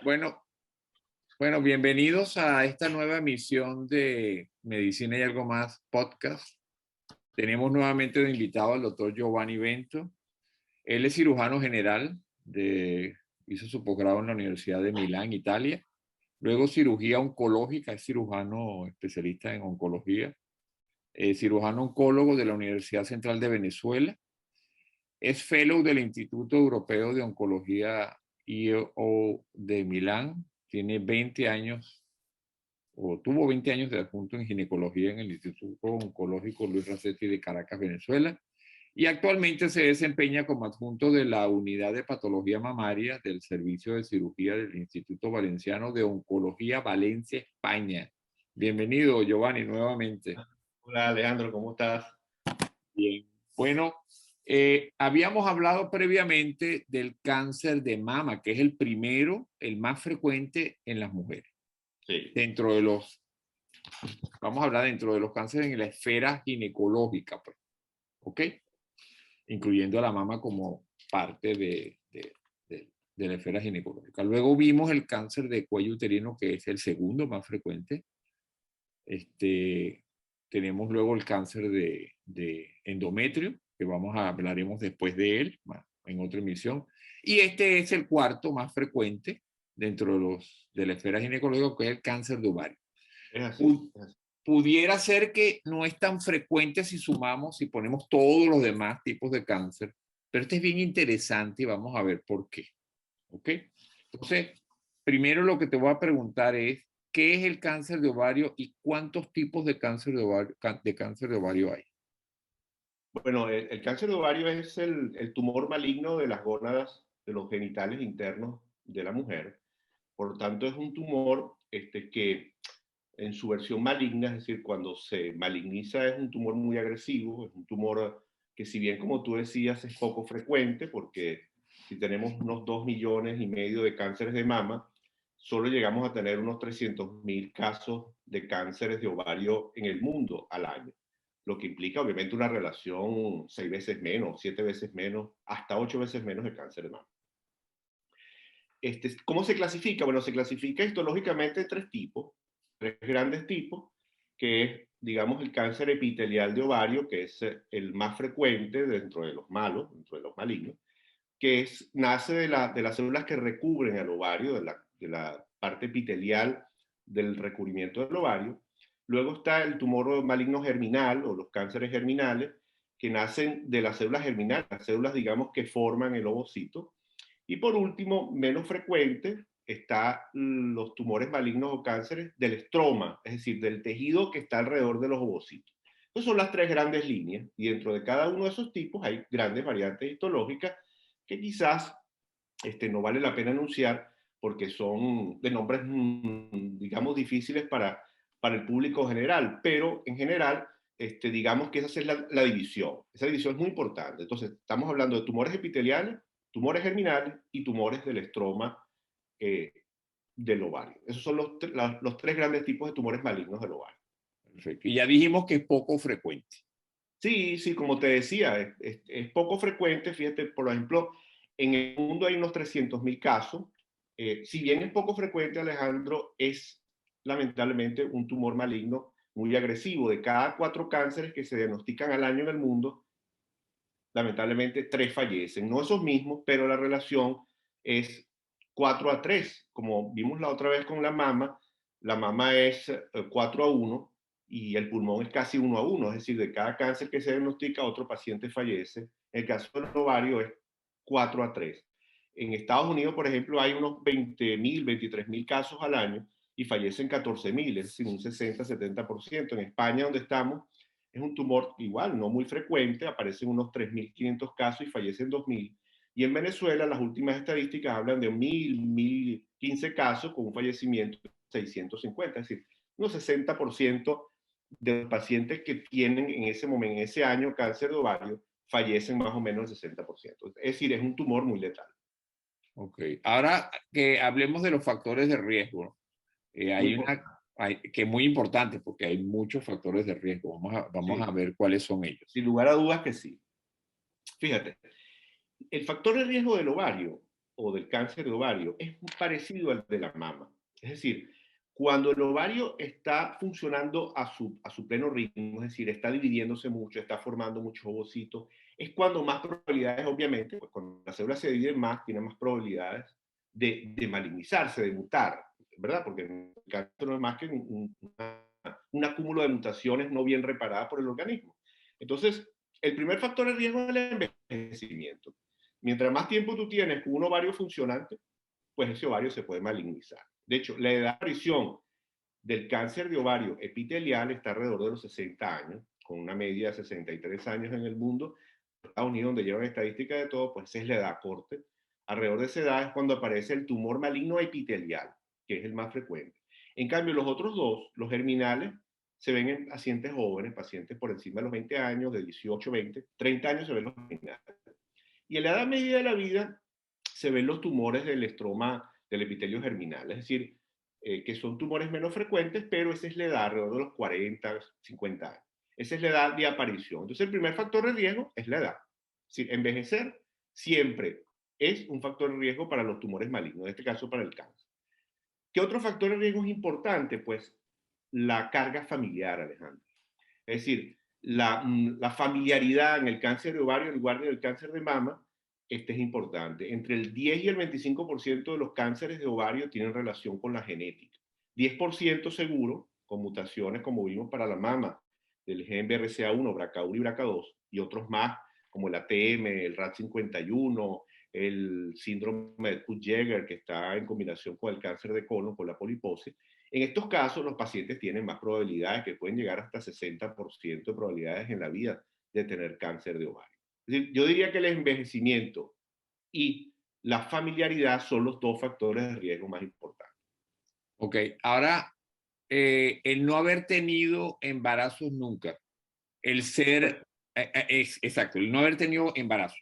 Bueno, bueno, bienvenidos a esta nueva emisión de Medicina y Algo Más podcast. Tenemos nuevamente de invitado al doctor Giovanni Bento. Él es cirujano general, hizo su posgrado en la Universidad de Milán, Italia. Luego cirugía oncológica, es cirujano especialista en oncología. Cirujano oncólogo de la Universidad Central de Venezuela. Es fellow del Instituto Europeo de Oncología IO de Milán. Tiene 20 años, o tuvo 20 años de adjunto en ginecología en el Instituto Oncológico Luis Racetti de Caracas, Venezuela. Y actualmente se desempeña como adjunto de la Unidad de Patología Mamaria del Servicio de Cirugía del Instituto Valenciano de Oncología, Valencia, España. Bienvenido, Giovanni, nuevamente. Hola, Alejandro, ¿cómo estás? Bien. Bueno, habíamos hablado previamente del cáncer de mama, que es el primero, el más frecuente en las mujeres. Sí. Vamos a hablar dentro de los cánceres en la esfera ginecológica, pues, ¿ok? Incluyendo a la mama como parte de la esfera ginecológica. Luego vimos el cáncer de cuello uterino, que es el segundo más frecuente. Tenemos luego el cáncer de endometrio, que hablaremos después de él, en otra emisión. Y este es el cuarto más frecuente dentro de la esfera ginecológica, que es el cáncer de ovario. Es así. Pudiera ser que no es tan frecuente si ponemos todos los demás tipos de cáncer, pero este es bien interesante y vamos a ver por qué. ¿Ok? Entonces, primero lo que te voy a preguntar es, ¿qué es el cáncer de ovario y cuántos tipos de cáncer de ovario hay? Bueno, el cáncer de ovario es el tumor maligno de las gónadas, de los genitales internos de la mujer. Por lo tanto, es un tumor que en su versión maligna, es decir, cuando se maligniza, es un tumor muy agresivo, es un tumor que, si bien, como tú decías, es poco frecuente, porque si tenemos unos 2,5 millones de cánceres de mama, solo llegamos a tener unos 300.000 casos de cánceres de ovario en el mundo al año, lo que implica obviamente una relación 6 veces menos, 7 veces menos, hasta 8 veces menos de cáncer de mama. ¿Cómo se clasifica? Bueno, se clasifica histológicamente en tres grandes tipos, que es, digamos, el cáncer epitelial de ovario, que es el más frecuente dentro de los malos, dentro de los malignos, que nace de las células que recubren al ovario, de la parte epitelial del recubrimiento del ovario. Luego está el tumor maligno germinal o los cánceres germinales, que nacen de las células germinales, las células, digamos, que forman el ovocito. Y por último, menos frecuente, están los tumores malignos o cánceres del estroma, es decir, del tejido que está alrededor de los ovocitos. Esas son las tres grandes líneas, y dentro de cada uno de esos tipos hay grandes variantes histológicas que quizás no vale la pena anunciar porque son de nombres, digamos, difíciles para el público general, pero en general, digamos que esa es la división. Esa división es muy importante. Entonces, estamos hablando de tumores epiteliales, tumores germinales y tumores del estroma del ovario. Esos son los tres grandes tipos de tumores malignos del ovario. Perfecto. Y ya dijimos que es poco frecuente. Sí, sí, como te decía, es poco frecuente. Fíjate, por ejemplo, en el mundo hay unos 300.000 casos. Si bien es poco frecuente, Alejandro, es lamentablemente un tumor maligno muy agresivo. De cada 4 cánceres que se diagnostican al año en el mundo, lamentablemente 3 fallecen. No esos mismos, pero la relación es 4-3. Como vimos la otra vez con la mama es 4-1 y el pulmón es casi 1-1. Es decir, de cada cáncer que se diagnostica, otro paciente fallece. En el caso del ovario es 4-3. En Estados Unidos, por ejemplo, hay unos 20.000, 23.000 casos al año y fallecen 14.000, es decir, un 60-70%. En España, donde estamos, es un tumor igual, no muy frecuente, aparecen unos 3.500 casos y fallecen 2.000. Y en Venezuela las últimas estadísticas hablan de 1.015 casos con un fallecimiento de 650, es decir, unos 60% de los pacientes que tienen en ese momento, en ese año, cáncer de ovario, fallecen más o menos el 60%. Es decir, es un tumor muy letal. Ok. Ahora que hablemos de los factores de riesgo. Hay que es muy importante porque hay muchos factores de riesgo. Vamos a ver cuáles son ellos. Sin lugar a dudas que sí. Fíjate, el factor de riesgo del ovario o del cáncer de ovario es parecido al de la mama. Es decir, cuando el ovario está funcionando a su pleno ritmo, es decir, está dividiéndose mucho, está formando muchos ovocitos, es cuando más probabilidades, obviamente, pues cuando las células se dividen más, tienen más probabilidades de malignizarse, de mutar, ¿verdad? Porque el cáncer no es más que un acúmulo de mutaciones no bien reparadas por el organismo. Entonces, el primer factor de riesgo es el envejecimiento. Mientras más tiempo tú tienes con un ovario funcionante, pues ese ovario se puede malignizar. De hecho, la edad de aparición del cáncer de ovario epitelial está alrededor de los 60 años, con una media de 63 años en el mundo. Estados Unidos, donde llevan estadística de todo, pues esa es la edad corte. Alrededor de esa edad es cuando aparece el tumor maligno epitelial, que es el más frecuente. En cambio, los otros dos, los germinales, se ven en pacientes jóvenes, pacientes por encima de los 20 años, de 18, 20, 30 años se ven los germinales. Y en la edad media de la vida se ven los tumores del estroma del epitelio germinal, es decir, que son tumores menos frecuentes, pero esa es la edad, alrededor de los 40, 50 años. Esa es la edad de aparición. Entonces, el primer factor de riesgo es la edad. Es decir, envejecer siempre es un factor de riesgo para los tumores malignos, en este caso para el cáncer. ¿Qué otro factor de riesgo es importante? Pues la carga familiar, Alejandro. Es decir, la familiaridad en el cáncer de ovario, en lugar del cáncer de mama, este es importante. Entre el 10 y el 25% de los cánceres de ovario tienen relación con la genética. 10% seguro, con mutaciones como vimos para la mama, del gen BRCA1, BRCA1 y BRCA2, y otros más, como el ATM, el RAD51, el síndrome de Put-Jäger, que está en combinación con el cáncer de colon, con la poliposis. En estos casos, los pacientes tienen más probabilidades, que pueden llegar hasta 60% de probabilidades en la vida de tener cáncer de ovario. Es decir, yo diría que el envejecimiento y la familiaridad son los dos factores de riesgo más importantes. Ok, ahora, el no haber tenido embarazos nunca, el ser, exacto, el no haber tenido embarazos.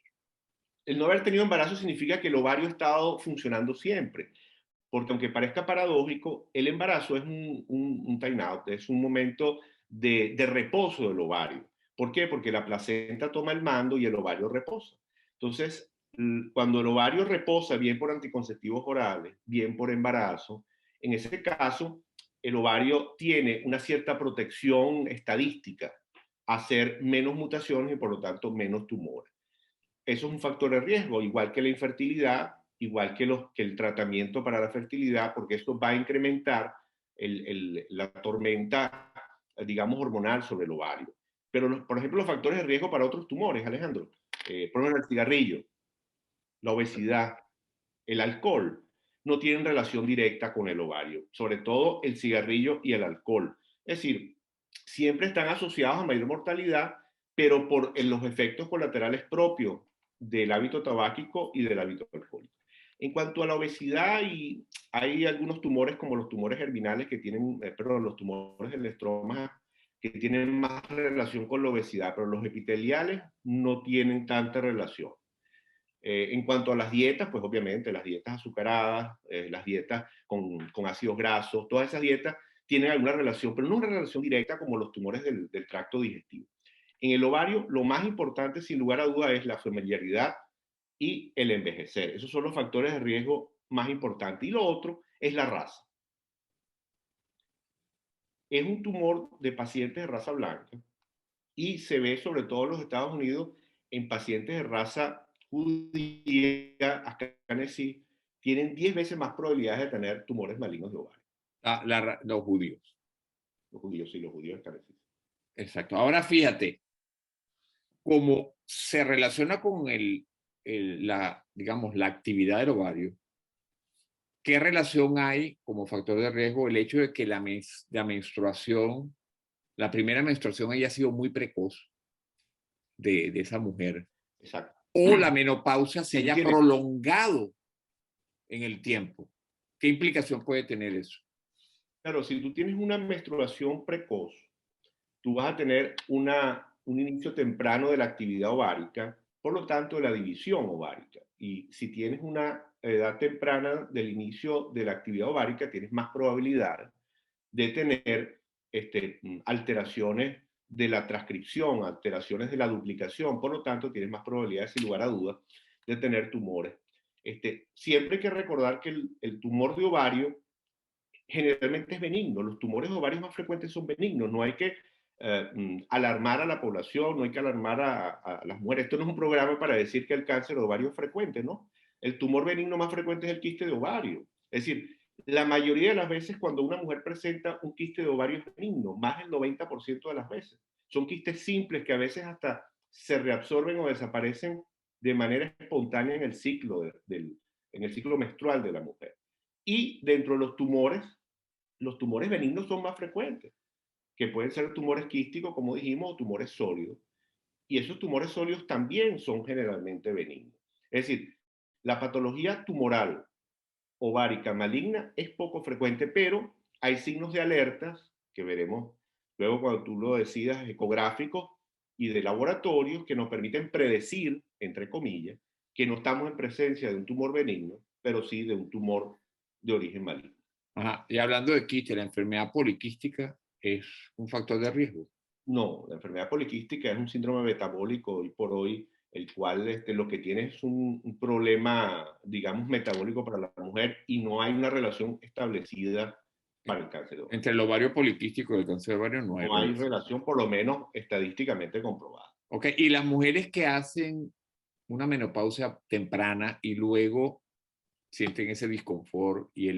El no haber tenido embarazo significa que el ovario ha estado funcionando siempre, porque aunque parezca paradójico, el embarazo es un time out, es un momento de reposo del ovario. ¿Por qué? Porque la placenta toma el mando y el ovario reposa. Entonces, cuando el ovario reposa, bien por anticonceptivos orales, bien por embarazo, en ese caso, el ovario tiene una cierta protección estadística a hacer menos mutaciones y por lo tanto menos tumores. Eso es un factor de riesgo, igual que la infertilidad, igual que el tratamiento para la fertilidad, porque esto va a incrementar la tormenta, digamos, hormonal sobre el ovario. Pero, por ejemplo, los factores de riesgo para otros tumores, Alejandro, por ejemplo, el cigarrillo, la obesidad, el alcohol, no tienen relación directa con el ovario, sobre todo el cigarrillo y el alcohol. Es decir, siempre están asociados a mayor mortalidad, pero por los efectos colaterales propios del hábito tabáquico y del hábito alcohólico. En cuanto a la obesidad, hay algunos tumores como los tumores germinales que tienen, perdón, los tumores del estroma que tienen más relación con la obesidad, pero los epiteliales no tienen tanta relación. En cuanto a las dietas, pues obviamente las dietas azucaradas, las dietas con ácidos grasos, todas esas dietas tienen alguna relación, pero no una relación directa como los tumores del tracto digestivo. En el ovario, lo más importante, sin lugar a duda, es la familiaridad y el envejecer. Esos son los factores de riesgo más importantes. Y lo otro es la raza. Es un tumor de pacientes de raza blanca y se ve sobre todo en los Estados Unidos en pacientes de raza judía, askenazí, tienen 10 veces más probabilidades de tener tumores malignos de ovario. Los judíos. Los judíos, sí, los judíos askenazí. Exacto. Ahora fíjate, cómo se relaciona con digamos, la actividad del ovario, ¿qué relación hay como factor de riesgo el hecho de que la menstruación, la primera menstruación haya sido muy precoz de esa mujer? Exacto. O la menopausia se Si haya tienes, prolongado en el tiempo. ¿Qué implicación puede tener eso? claro, si tú tienes una menstruación precoz, tú vas a tener un inicio temprano de la actividad ovárica, por lo tanto, de la división ovárica. Y si tienes una edad temprana del inicio de la actividad ovárica, tienes más probabilidad de tener alteraciones de la transcripción, alteraciones de la duplicación, por lo tanto, tienes más probabilidades, sin lugar a dudas, de tener tumores. Siempre hay que recordar que el tumor de ovario generalmente es benigno. Los tumores de ovarios más frecuentes son benignos. No hay que alarmar a la población, no hay que alarmar a las mujeres. Esto no es un programa para decir que el cáncer de ovario es frecuente, ¿no? El tumor benigno más frecuente es el quiste de ovario. Es decir, la mayoría de las veces cuando una mujer presenta un quiste de ovario es benigno, más del 90% de las veces. Son quistes simples que a veces hasta se reabsorben o desaparecen de manera espontánea en el ciclo, en el ciclo menstrual de la mujer. Y dentro de los tumores benignos son más frecuentes, que pueden ser tumores quísticos, como dijimos, o tumores sólidos. Y esos tumores sólidos también son generalmente benignos. Es decir, la patología tumoral ovárica maligna es poco frecuente, pero hay signos de alertas que veremos luego cuando tú lo decidas, ecográficos y de laboratorios que nos permiten predecir, entre comillas, que no estamos en presencia de un tumor benigno, pero sí de un tumor de origen maligno. Ajá. Y hablando de quiste, ¿la enfermedad poliquística es un factor de riesgo? No, la enfermedad poliquística es un síndrome metabólico hoy por hoy, el cual lo que tiene es un problema, digamos, metabólico para la mujer y no hay una relación establecida para el cáncer de ovario. Entre el ovario poliquístico y el cáncer de ovario no hay No hay relación. relación, por lo menos estadísticamente comprobada. Ok, y las mujeres que hacen una menopausia temprana y luego sienten ese disconfort y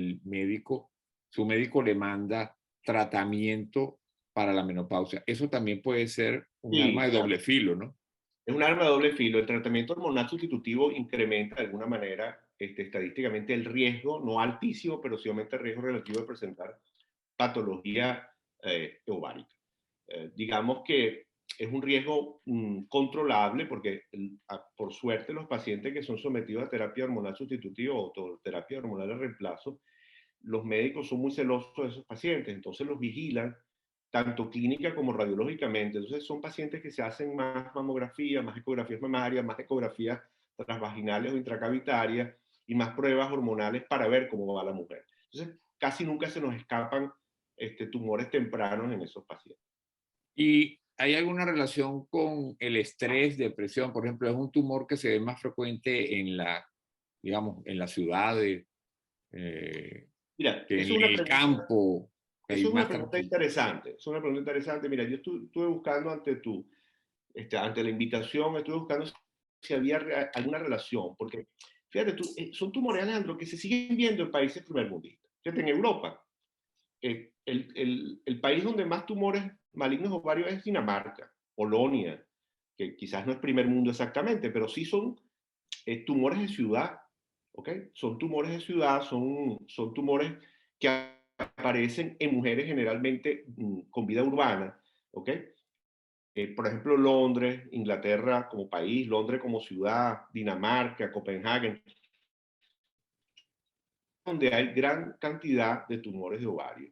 su médico le manda tratamiento para la menopausia. Eso también puede ser un arma Sí, de claro. doble filo, ¿no? Es un arma de doble filo. El tratamiento hormonal sustitutivo incrementa de alguna manera estadísticamente el riesgo, no altísimo, pero sí aumenta el riesgo relativo de presentar patología ovárica. Digamos que es un riesgo controlable porque por suerte los pacientes que son sometidos a terapia hormonal sustitutiva o terapia hormonal de reemplazo, los médicos son muy celosos de esos pacientes, entonces los vigilan tanto clínica como radiológicamente. Entonces son pacientes que se hacen más mamografía, más ecografías mamarias, más ecografías transvaginales o intracavitarias y más pruebas hormonales para ver cómo va la mujer. Entonces casi nunca se nos escapan tumores tempranos en esos pacientes. ¿Y hay alguna relación con el estrés, depresión? Por ejemplo, es un tumor que se ve más frecuente digamos, en las ciudades, Mira, que en eso es una el pregunta. campo, que hay Eso es una más pregunta tranquilo. interesante. Es una pregunta interesante. Mira, yo estuve buscando ante la invitación, estuve buscando si había alguna relación, porque fíjate tú, son tumores, Alejandro, que se siguen viendo en países primermundistas. Fíjate, en Europa, el país donde más tumores malignos ovarios es Dinamarca, Polonia, que quizás no es primer mundo exactamente, pero sí son tumores de ciudad, ¿ok? Son tumores de ciudad, son tumores que aparecen en mujeres generalmente con vida urbana, ¿ok? Por ejemplo, Londres, Inglaterra como país, Londres como ciudad, Dinamarca, Copenhague, donde hay gran cantidad de tumores de ovario.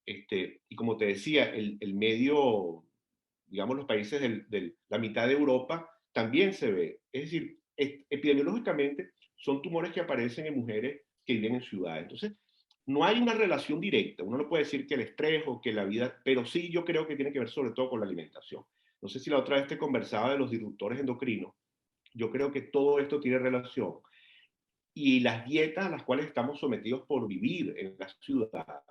Y como te decía, el medio, digamos, los países de la mitad de Europa también se ve. Es decir, epidemiológicamente son tumores que aparecen en mujeres que viven en ciudades. Entonces, no hay una relación directa. Uno no puede decir que el estrés o que la vida, pero sí yo creo que tiene que ver sobre todo con la alimentación. No sé si la otra vez te conversaba de los disruptores endocrinos. Yo creo que todo esto tiene relación. Y las dietas a las cuales estamos sometidos por vivir en la ciudad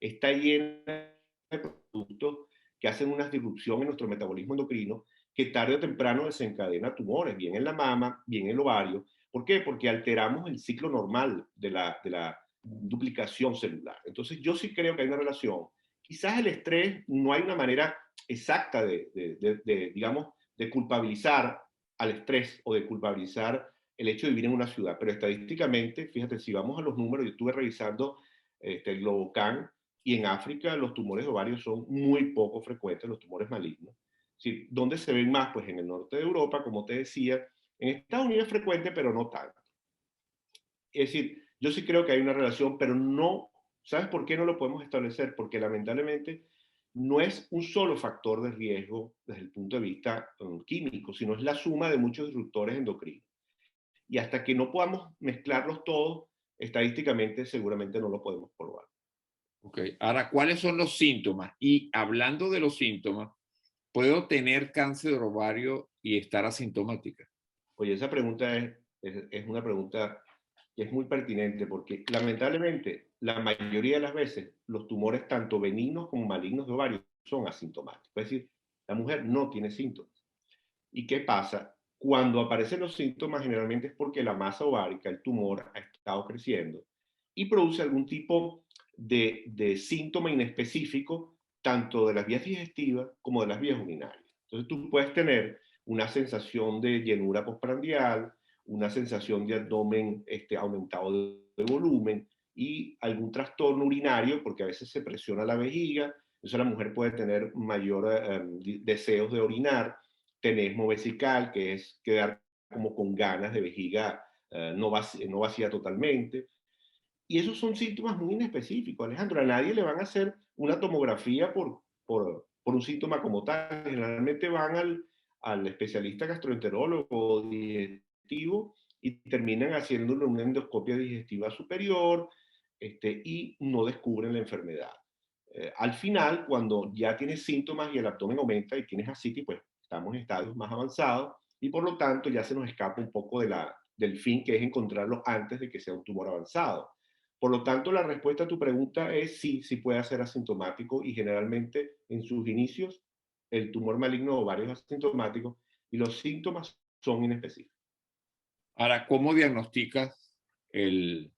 está llena de productos que hacen una disrupción en nuestro metabolismo endocrino que tarde o temprano desencadena tumores, bien en la mama, bien en el ovario. ¿Por qué? Porque alteramos el ciclo normal de la duplicación celular. Entonces yo sí creo que hay una relación. Quizás el estrés no hay una manera exacta digamos, de culpabilizar al estrés o de culpabilizar el hecho de vivir en una ciudad, pero estadísticamente, fíjate, si vamos a los números, yo estuve revisando el Globocan, y en África los tumores de ovario son muy poco frecuentes, los tumores malignos. ¿Sí? ¿Dónde se ven más? Pues en el norte de Europa, como te decía. En Estados Unidos es frecuente, pero no tanto. Es decir, yo sí creo que hay una relación, pero no, ¿sabes por qué no lo podemos establecer? Porque lamentablemente no es un solo factor de riesgo desde el punto de vista químico, sino es la suma de muchos disruptores endocrinos. Y hasta que no podamos mezclarlos todos, estadísticamente seguramente no lo podemos probar. Ok, ahora, ¿cuáles son los síntomas? Y hablando de los síntomas, ¿puedo tener cáncer de ovario y estar asintomática? Oye, esa pregunta Es una pregunta que es muy pertinente porque lamentablemente la mayoría de las veces los tumores tanto benignos como malignos de ovario son asintomáticos. Es decir, la mujer no tiene síntomas. ¿Y qué pasa? Cuando aparecen los síntomas generalmente es porque la masa ovárica, el tumor, ha estado creciendo y produce algún tipo de síntoma inespecífico tanto de las vías digestivas como de las vías urinarias. Entonces tú puedes tener una sensación de llenura postprandial, una sensación de abdomen aumentado de volumen y algún trastorno urinario, porque a veces se presiona la vejiga, entonces la mujer puede tener mayor deseos de orinar, tenesmo vesical, que es quedar como con ganas de vejiga no vacía totalmente. Y esos son síntomas muy inespecíficos, Alejandro. A nadie le van a hacer una tomografía por un síntoma como tal. Generalmente van al especialista gastroenterólogo o digestivo y terminan haciéndole una endoscopia digestiva superior y no descubren la enfermedad. Al final, cuando ya tienes síntomas y el abdomen aumenta y tienes ascitis, pues estamos en estadios más avanzados y por lo tanto ya se nos escapa un poco del fin, que es encontrarlo antes de que sea un tumor avanzado. Por lo tanto, la respuesta a tu pregunta es sí, sí puede ser asintomático y generalmente en sus inicios el tumor maligno ovario es asintomático y los síntomas son inespecíficos. Ahora, ¿cómo diagnosticas el,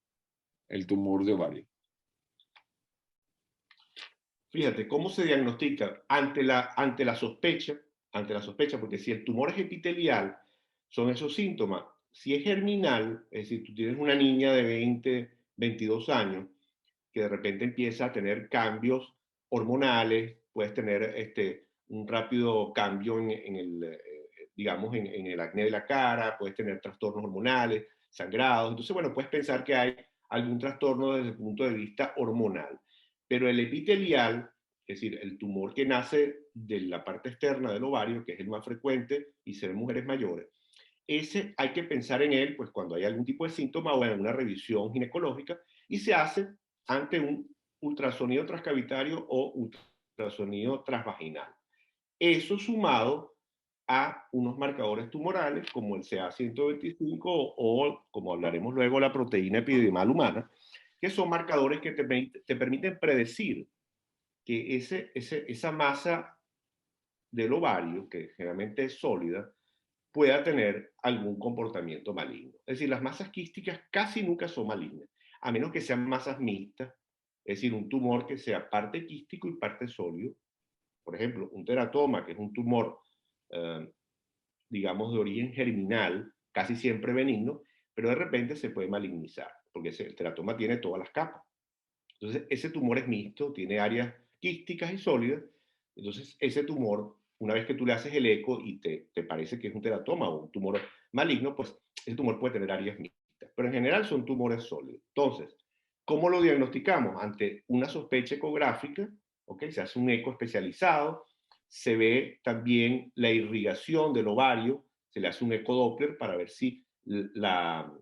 el tumor de ovario? Fíjate, ¿cómo se diagnostica? Ante la sospecha, porque si el tumor es epitelial, son esos síntomas. Si es germinal, es decir, tú tienes una niña de 20, 22 años que de repente empieza a tener cambios hormonales, puedes tener un rápido cambio en el, digamos, en el acné de la cara, puedes tener trastornos hormonales, sangrados. Entonces, bueno, puedes pensar que hay algún trastorno desde el punto de vista hormonal. Pero el epitelial, es decir, el tumor que nace de la parte externa del ovario, que es el más frecuente y se ve en mujeres mayores, ese hay que pensar en él pues cuando hay algún tipo de síntoma o en alguna revisión ginecológica y se hace ante un ultrasonido transcavitario o ultrasonido transvaginal. Eso sumado a unos marcadores tumorales como el CA125 o, como hablaremos luego, la proteína epidermal humana, que son marcadores que te permiten predecir que esa masa del ovario, que generalmente es sólida, pueda tener algún comportamiento maligno. Es decir, las masas quísticas casi nunca son malignas, a menos que sean masas mixtas, es decir, un tumor que sea parte quístico y parte sólido. Por ejemplo, un teratoma, que es un tumor, digamos, de origen germinal, casi siempre benigno, pero de repente se puede malignizar, porque el teratoma tiene todas las capas. Entonces, ese tumor es mixto, tiene áreas quísticas y sólidas. Entonces, ese tumor, una vez que tú le haces el eco y te parece que es un teratoma o un tumor maligno, pues ese tumor puede tener áreas mixtas. Pero en general son tumores sólidos. Entonces, ¿cómo lo diagnosticamos? Ante una sospecha ecográfica, ¿okay? Se hace un eco especializado, se ve también la irrigación del ovario, se le hace un ecodoppler para ver si la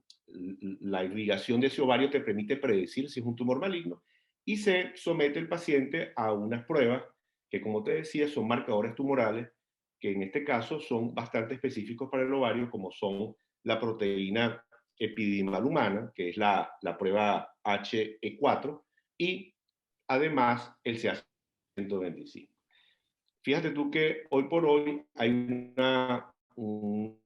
irrigación de ese ovario te permite predecir si es un tumor maligno y se somete el paciente a unas pruebas que, como te decía, son marcadores tumorales que en este caso son bastante específicos para el ovario, como son la proteína epidimal humana, que es la prueba HE4, y además el CA125. Fíjate tú que hoy por hoy hay un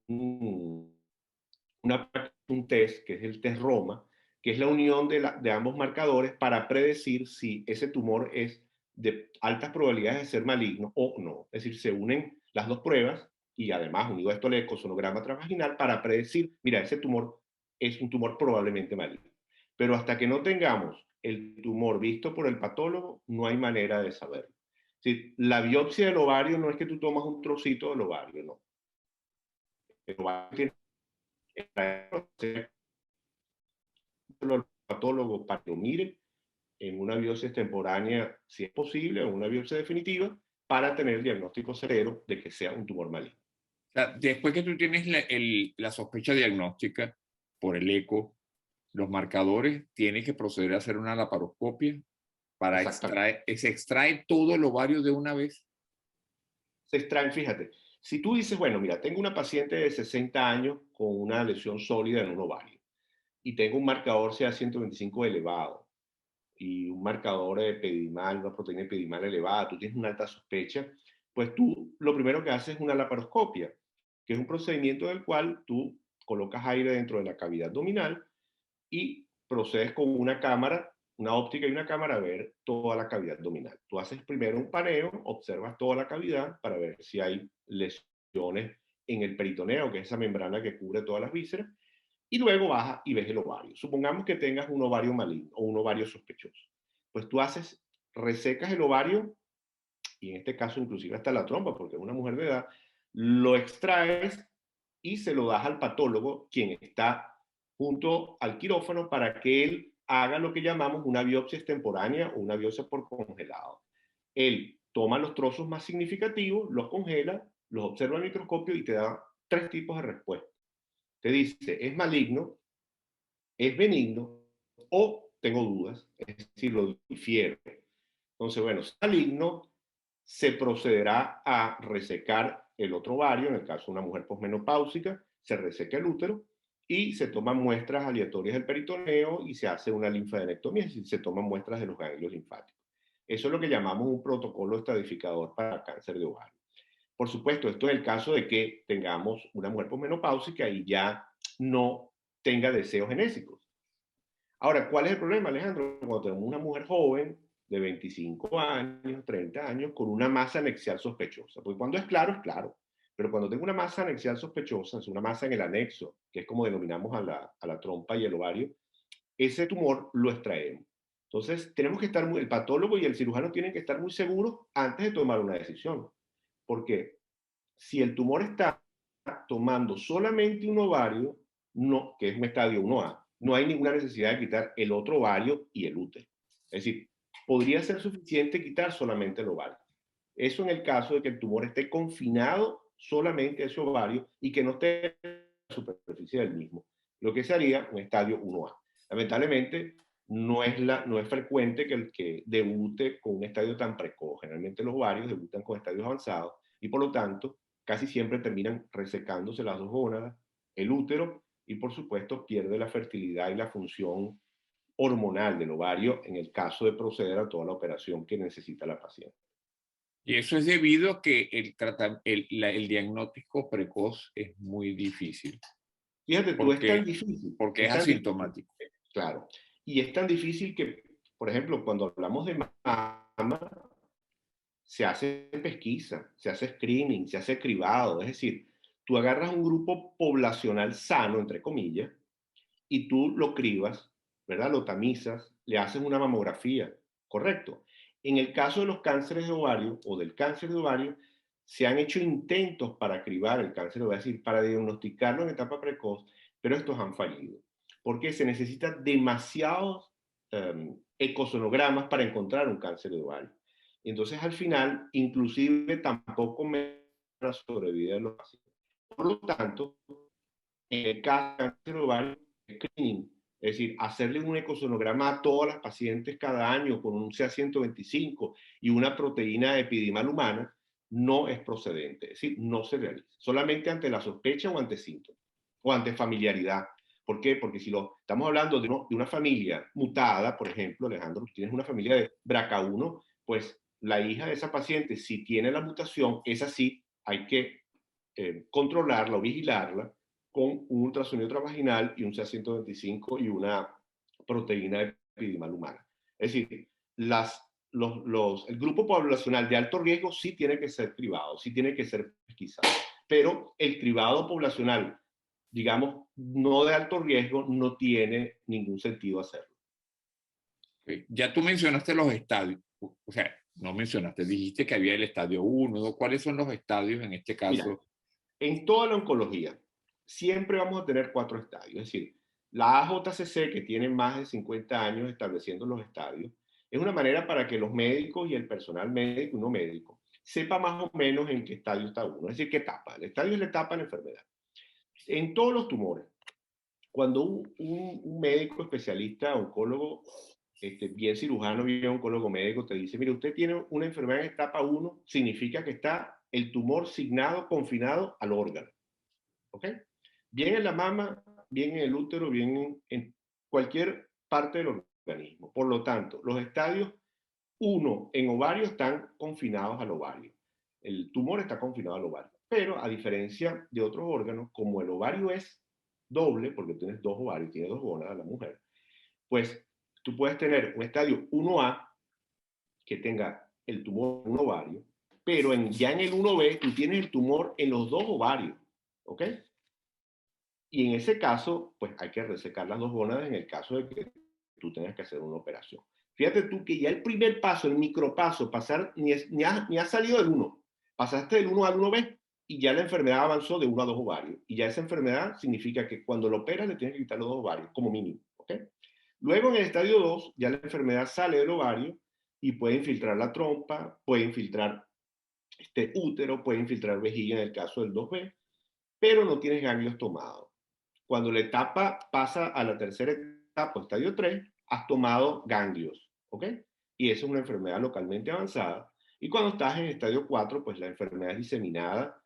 test, que es el test Roma, que es la unión de ambos marcadores para predecir si ese tumor es de altas probabilidades de ser maligno o no. Es decir, se unen las dos pruebas y además unido a esto el ecosonograma transvaginal para predecir, mira, ese tumor es un tumor probablemente maligno. Pero hasta que no tengamos el tumor visto por el patólogo, no hay manera de saberlo. Es decir, la biopsia del ovario no es que tú tomas un trocito del ovario, no. El ovario tiene el patólogo para que lo mire en una biopsia extemporánea, si es posible, o una biopsia definitiva, para tener el diagnóstico certero de que sea un tumor maligno. O sea, después que tú tienes la sospecha diagnóstica por el eco, los marcadores, tienes que proceder a hacer una laparoscopia se extrae todo el ovario de una vez. Se extraen, fíjate, Si tú dices, bueno, mira, tengo una paciente de 60 años con una lesión sólida en un ovario y tengo un marcador CA125 elevado y un marcador de epidimal, una proteína epidimal elevada, tú tienes una alta sospecha, pues tú lo primero que haces es una laparoscopia, que es un procedimiento del cual tú colocas aire dentro de la cavidad abdominal y procedes con una cámara, una óptica y una cámara a ver toda la cavidad abdominal. Tú haces primero un paneo, observas toda la cavidad para ver si hay lesiones en el peritoneo, que es esa membrana que cubre todas las vísceras, y luego baja y ves el ovario. Supongamos que tengas un ovario maligno o un ovario sospechoso. Pues tú haces, resecas el ovario, y en este caso inclusive hasta la trompa, porque es una mujer de edad, lo extraes y se lo das al patólogo, quien está junto al quirófano, para que él haga lo que llamamos una biopsia extemporánea o una biopsia por congelado. Él toma los trozos más significativos, los congela, los observa al microscopio y te da 3 tipos de respuesta. Te dice, es maligno, es benigno o tengo dudas, es decir, lo difiero. Entonces, bueno, si es maligno, se procederá a resecar el otro ovario, en el caso de una mujer posmenopáusica, se reseca el útero y se toman muestras aleatorias del peritoneo y se hace una linfadenectomía, es decir, se toman muestras de los ganglios linfáticos. Eso es lo que llamamos un protocolo estadificador para cáncer de ovario. Por supuesto, esto es el caso de que tengamos una mujer posmenopáusica y ya no tenga deseos genésicos. Ahora, ¿cuál es el problema, Alejandro? Cuando tenemos una mujer joven de 25 años, 30 años, con una masa anexial sospechosa. Porque cuando es claro. Pero cuando tengo una masa anexial sospechosa, es una masa en el anexo, que es como denominamos a la trompa y el ovario, ese tumor lo extraemos. Entonces, tenemos que estar el patólogo y el cirujano tienen que estar muy seguros antes de tomar una decisión. Porque si el tumor está tomando solamente un ovario, no, que es un estadio 1A, no hay ninguna necesidad de quitar el otro ovario y el útero. Es decir, podría ser suficiente quitar solamente el ovario. Eso en el caso de que el tumor esté confinado solamente a ese ovario y que no esté en la superficie del mismo, lo que sería un estadio 1A. Lamentablemente, no es frecuente que el que debute con un estadio tan precoz. Generalmente los ovarios debutan con estadios avanzados y por lo tanto casi siempre terminan resecándose las dos gónadas, el útero y por supuesto pierde la fertilidad y la función hormonal del ovario en el caso de proceder a toda la operación que necesita la paciente. Y eso es debido a que el diagnóstico precoz es muy difícil. Fíjate, tú es tan difícil. Porque es asintomático. Claro. Y es tan difícil que, por ejemplo, cuando hablamos de mama, se hace pesquisa, se hace screening, se hace cribado. Es decir, tú agarras un grupo poblacional sano, entre comillas, y tú lo cribas, ¿verdad? Lo tamizas, le haces una mamografía, ¿correcto? En el caso de los cánceres de ovario o del cáncer de ovario, se han hecho intentos para cribar el cáncer de ovario, es decir, para diagnosticarlo en etapa precoz, pero estos han fallido. Porque se necesitan demasiados ecosonogramas para encontrar un cáncer de ovario. Y entonces, al final, inclusive tampoco me la sobrevida de los pacientes. Por lo tanto, en el caso de cáncer de ovario, screening, es decir, hacerle un ecosonograma a todas las pacientes cada año con un CA125 y una proteína epidimal humana, no es procedente, es decir, no se realiza. Solamente ante la sospecha o ante síntomas, o ante familiaridad. ¿Por qué? Porque si estamos hablando de una familia mutada, por ejemplo, Alejandro, tú tienes una familia de BRCA1, pues la hija de esa paciente, si tiene la mutación, esa sí hay que controlarla o vigilarla con un ultrasonido intravaginal y un CA125 y una proteína epidimal humana. Es decir, el grupo poblacional de alto riesgo sí tiene que ser cribado, sí tiene que ser pesquisado, pero el cribado poblacional, digamos, no de alto riesgo, no tiene ningún sentido hacerlo. Ya tú mencionaste los estadios, o sea, no mencionaste, dijiste que había el estadio 1, ¿no? ¿Cuáles son los estadios en este caso? Mira, en toda la oncología, siempre vamos a tener 4 estadios. Es decir, la AJCC, que tiene más de 50 años estableciendo los estadios, es una manera para que los médicos y el personal médico y no médico sepa más o menos en qué estadio está uno. Es decir, qué etapa. El estadio es la etapa de la enfermedad. En todos los tumores, cuando un médico especialista, oncólogo, bien cirujano, bien oncólogo médico, te dice, mire, usted tiene una enfermedad en etapa 1, significa que está el tumor signado, confinado al órgano. ¿Ok? Bien en la mama, bien en el útero, bien en cualquier parte del organismo. Por lo tanto, los estadios 1 en ovario están confinados al ovario. El tumor está confinado al ovario. Pero a diferencia de otros órganos, como el ovario es doble, porque tienes dos ovarios, tiene dos gónadas la mujer, pues tú puedes tener un estadio 1A que tenga el tumor en un ovario, pero ya en el 1B tú tienes el tumor en los dos ovarios, ¿ok? Y en ese caso, pues hay que resecar las dos gónadas en el caso de que tú tengas que hacer una operación. Fíjate tú que ya el primer paso, el micropaso, pasar, ni ha salido del 1, pasaste del 1 al 1B y ya la enfermedad avanzó de 1 a 2 ovarios. Y ya esa enfermedad significa que cuando lo operas le tienes que quitar los dos ovarios, como mínimo, ¿ok? Luego en el estadio 2, ya la enfermedad sale del ovario y puede infiltrar la trompa, puede infiltrar este útero, puede infiltrar vejiga en el caso del 2B, pero no tienes ganglios tomados. Cuando la etapa pasa a la tercera etapa, estadio 3, has tomado ganglios, ¿ok? Y eso es una enfermedad localmente avanzada. Y cuando estás en estadio 4, pues la enfermedad es diseminada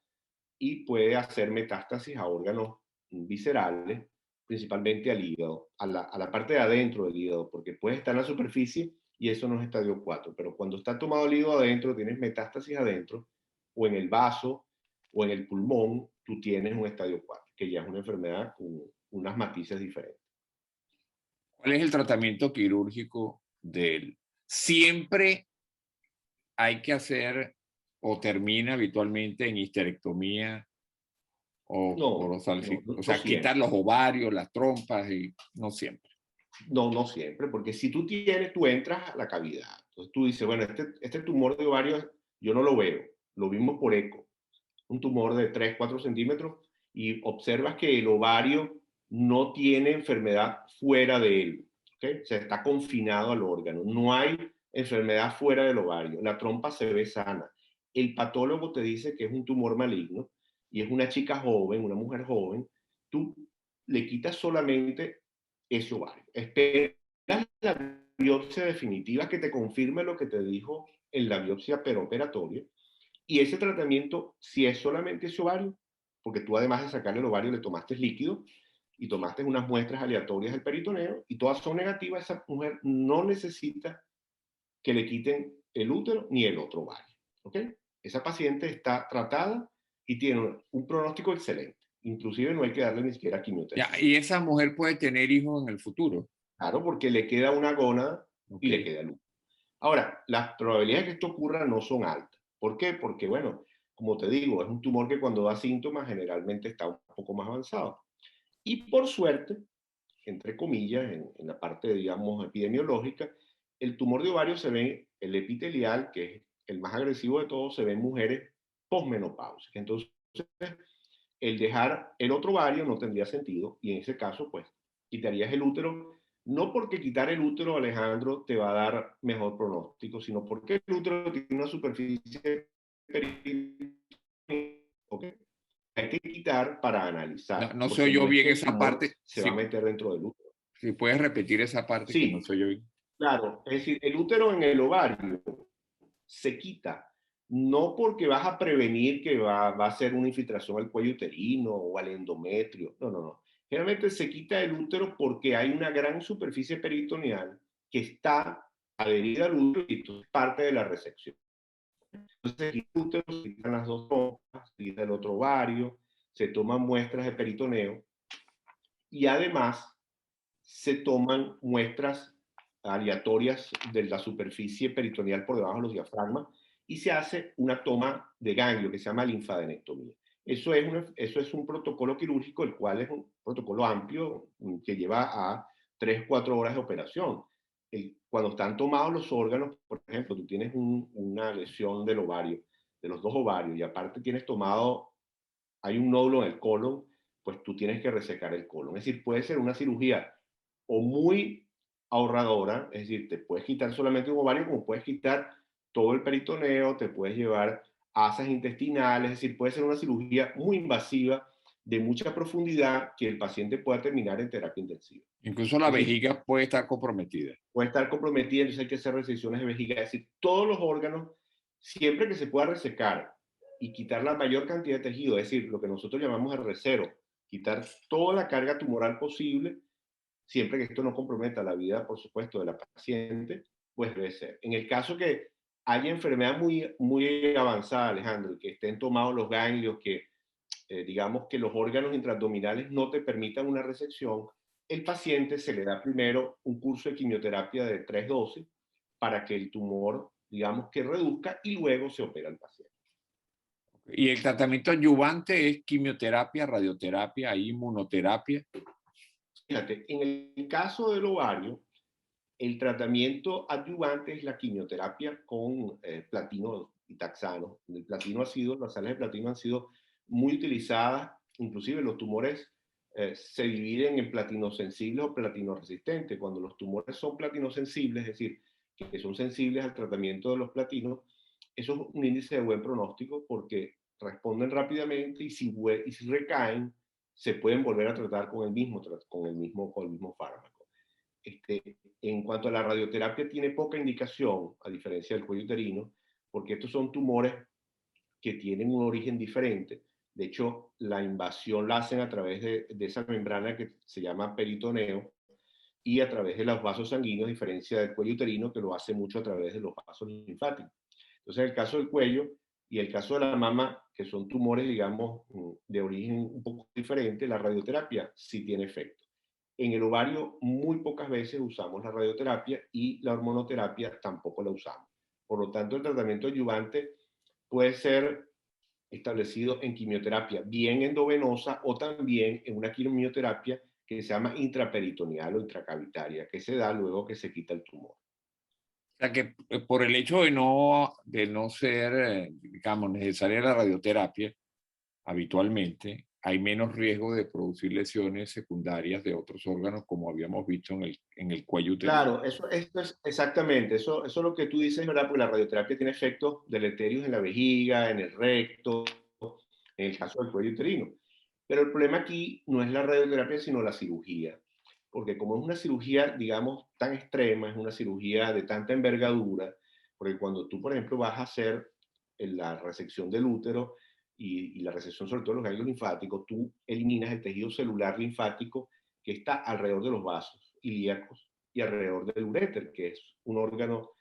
y puede hacer metástasis a órganos viscerales, principalmente al hígado, a la parte de adentro del hígado, porque puede estar en la superficie y eso no es estadio 4. Pero cuando está tomado el hígado adentro, tienes metástasis adentro, o en el vaso, o en el pulmón, tú tienes un estadio 4, que ya es una enfermedad con unas matices diferentes. ¿Cuál es el tratamiento quirúrgico de él? Siempre hay que hacer o termina habitualmente en histerectomía o No, colosal, no, o no sea, quitar siempre. los ovarios, las trompas y no siempre. No, no siempre, porque si tú entras a la cavidad. Entonces tú dices, bueno, este tumor de ovario yo no lo veo, lo vimos por eco, un tumor de 3, 4 centímetros, y observas que el ovario no tiene enfermedad fuera de él, ¿okay? O sea, está confinado al órgano, no hay enfermedad fuera del ovario, la trompa se ve sana. El patólogo te dice que es un tumor maligno y es una chica joven, una mujer joven, tú le quitas solamente ese ovario. Esperas la biopsia definitiva que te confirme lo que te dijo en la biopsia peroperatoria. Y ese tratamiento, si es solamente ese ovario, porque tú además de sacarle el ovario le tomaste líquido y tomaste unas muestras aleatorias del peritoneo y todas son negativas, esa mujer no necesita que le quiten el útero ni el otro ovario. ¿Ok? Esa paciente está tratada y tiene un pronóstico excelente. Inclusive no hay que darle ni siquiera Ya, quimioterapia. y esa mujer puede tener hijos en el futuro. Claro, porque le queda una gónada y le Okay. queda el útero. Ahora, las probabilidades de que esto ocurra no son altas. ¿Por qué? Porque, bueno, como te digo, es un tumor que cuando da síntomas generalmente está un poco más avanzado. Y por suerte, entre comillas, en la parte, digamos, epidemiológica, el tumor de ovario se ve, el epitelial, que es el más agresivo de todos, se ve en mujeres posmenopáusicas. Entonces, el dejar el otro ovario no tendría sentido y en ese caso, pues, quitarías el útero, no porque quitar el útero, Alejandro, te va a dar mejor pronóstico, sino porque el útero tiene una superficie que hay que quitar para No, analizar, no se porque oyó no es bien que el esa tumor parte. se va a Si, meter dentro del útero. si puedes repetir esa parte que no Sí, se oyó bien. claro, es decir, el útero en el ovario se quita, no porque vas a prevenir que va a ser una infiltración al cuello uterino o al endometrio, no, no, no. Generalmente se quita el útero porque hay una gran superficie peritoneal que está adherida al útero y esto es parte de la resección. Entonces, el útero se quitan las dos trompas, se quita el otro ovario, se toman muestras de peritoneo y además se toman muestras aleatorias de la superficie peritoneal por debajo de los diafragmas y se hace una toma de ganglio que se llama linfadenectomía. Eso es un protocolo quirúrgico, el cual es un protocolo amplio que lleva a 3, 4 horas de operación. Cuando están tomados los órganos, por ejemplo, tú tienes una lesión del ovario, de los dos ovarios, y aparte tienes tomado, hay un nódulo en el colon, pues tú tienes que resecar el colon. Es decir, puede ser una cirugía o muy ahorradora, es decir, te puedes quitar solamente un ovario, como puedes quitar todo el peritoneo, te puedes llevar asas intestinales, es decir, puede ser una cirugía muy invasiva, de mucha profundidad, que el paciente pueda terminar en terapia intensiva. Incluso la Es decir, vejiga puede estar comprometida. puede estar comprometida, entonces hay que hacer resecciones de vejiga, es decir, todos los órganos, siempre que se pueda resecar y quitar la mayor cantidad de tejido, es decir, lo que nosotros llamamos el recero, quitar toda la carga tumoral posible, siempre que esto no comprometa la vida, por supuesto, de la paciente, pues debe ser. En el caso que haya enfermedad muy avanzada, Alejandro, y que estén tomados los ganglios, que digamos que los órganos intraabdominales no te permitan una resección, el paciente se le da primero un curso de quimioterapia de 3 dosis para que el tumor, digamos que reduzca y luego se opera el paciente. Y el tratamiento adyuvante es quimioterapia, radioterapia, inmunoterapia. Fíjate, en el caso del ovario, el tratamiento adyuvante es la quimioterapia con platino y taxano. El platino ha sido, las sales de platino han sido muy utilizadas, inclusive los tumores se dividen en platino sensibles o platino resistentes. Cuando los tumores son platino sensibles, es decir, que son sensibles al tratamiento de los platinos, eso es un índice de buen pronóstico porque responden rápidamente y si recaen, se pueden volver a tratar con el mismo fármaco. En cuanto a la radioterapia, tiene poca indicación, a diferencia del cuello uterino, porque estos son tumores que tienen un origen diferente. De hecho, la invasión la hacen a través de esa membrana que se llama peritoneo y a través de los vasos sanguíneos, a diferencia del cuello uterino, que lo hace mucho a través de los vasos linfáticos. Entonces, en el caso del cuello y el caso de la mama, que son tumores, digamos, de origen un poco diferente, la radioterapia sí tiene efecto. En el ovario muy pocas veces usamos la radioterapia y la hormonoterapia tampoco la usamos. Por lo tanto, el tratamiento adyuvante puede ser establecido en quimioterapia bien endovenosa o también en una quimioterapia que se llama intraperitoneal o intracavitaria, que se da luego que se quita el tumor. O sea que por el hecho de no ser, digamos, necesaria la radioterapia habitualmente, hay menos riesgo de producir lesiones secundarias de otros órganos, como habíamos visto en el cuello uterino. Claro, eso es exactamente, eso es lo que tú dices, ¿verdad? Porque la radioterapia tiene efectos deleterios en la vejiga, en el recto, en el caso del cuello uterino. Pero el problema aquí no es la radioterapia, sino la cirugía. Porque como es una cirugía, digamos, tan extrema, es una cirugía de tanta envergadura, porque cuando tú, por ejemplo, vas a hacer la resección del útero y la resección sobre todo de los ganglios linfáticos, tú eliminas el tejido celular linfático que está alrededor de los vasos ilíacos y alrededor del uréter, que es un órgano